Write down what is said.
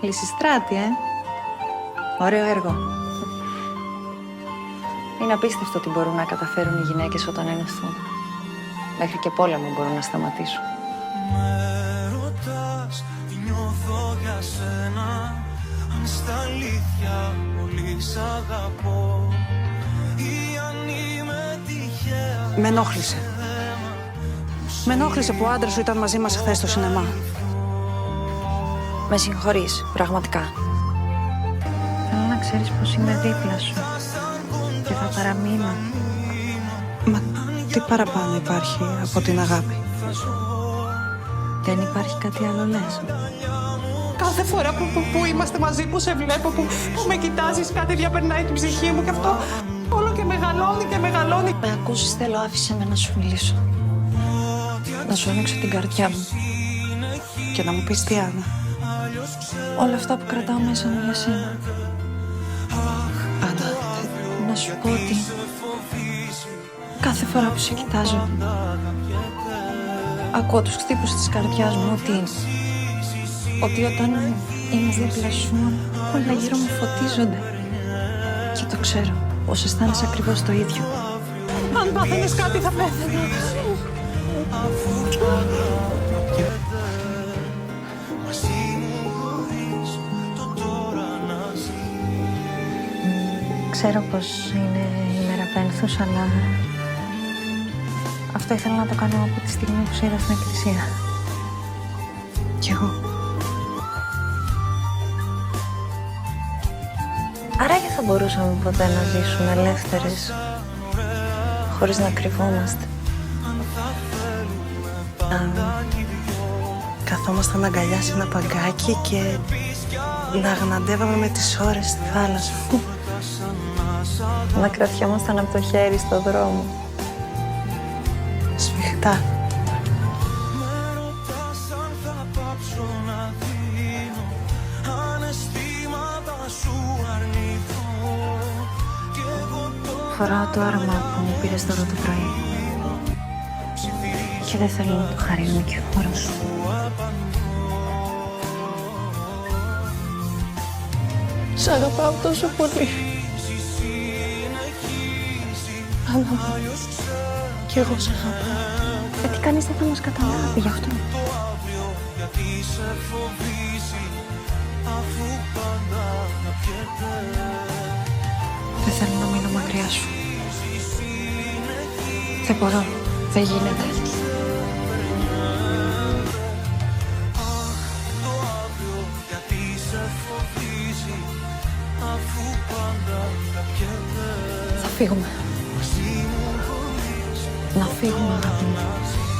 Λυσιστράτη, Ωραίο έργο. Είναι απίστευτο τι μπορούν να καταφέρουν οι γυναίκες όταν ενωθούν. Μέχρι και πόλεμο μπορούν να σταματήσουν. Με ρωτάς τι νιώθω για σένα, αν στα αλήθεια πολύ σ' αγαπώ ή αν είμαι τυχαία. Με ενόχλησε. Με ενόχλησε που ο άντρας σου ήταν μαζί μας χθες στο σινεμά. Με συγχωρείς, πραγματικά. Θέλω να ξέρεις πως είμαι δίπλα σου και θα παραμείνω. Μα τι παραπάνω υπάρχει από την αγάπη? Δεν υπάρχει κάτι άλλο, λες? Κάθε φορά που είμαστε μαζί, που σε βλέπω, που με κοιτάζεις, κάτι διαπερνάει την ψυχή μου και αυτό όλο και μεγαλώνει και μεγαλώνει. Με ακούσεις, θέλω, άφησε με να σου μιλήσω. Να σου ανοίξω την καρδιά μου. Και να μου πεις τι, Άννα? Όλα αυτά που κρατάω μέσα μου για σένα. Άννα, Να σου πω ότι κάθε φορά που σε κοιτάζω ακούω τους χτύπους της καρδιάς μου ότι όταν είμαι δίπλα σου όλα γύρω μου φωτίζονται. Και το ξέρω πως αισθάνεσαι ακριβώς το ίδιο. αν πάθαινες κάτι θα πέθαινα. Ξέρω πως είναι ημέρα πένθους, αλλά αυτό ήθελα να το κάνω από τη στιγμή που σε είδα στην εκκλησία. Κι εγώ. Άραγε θα μπορούσαμε ποτέ να ζήσουμε ελεύθερες, χωρίς να κρυβόμαστε. Καθόμασταν αγκαλιά σε ένα παγκάκι και να γναντεύαμε με τις ώρες στη θάλασσα. Να κρατιόμασταν από το χέρι στο δρόμο. Σφιχτά. Φοράω το άρωμα που μου πήρες τώρα το πρωί. Και δεν θέλω να το χαρίζω και φορώ. Σ' αγαπάω τόσο πολύ. Άννα μου, κι εγώ σ' αγαπάω. Γιατί κανείς δεν θα μας καταλάβει γι' αυτό. Δεν θέλω να μείνω μακριά σου. Δεν μπορώ. Δεν γίνεται. Θα φύγουμε. Να φύγουμε, αγάπη μου.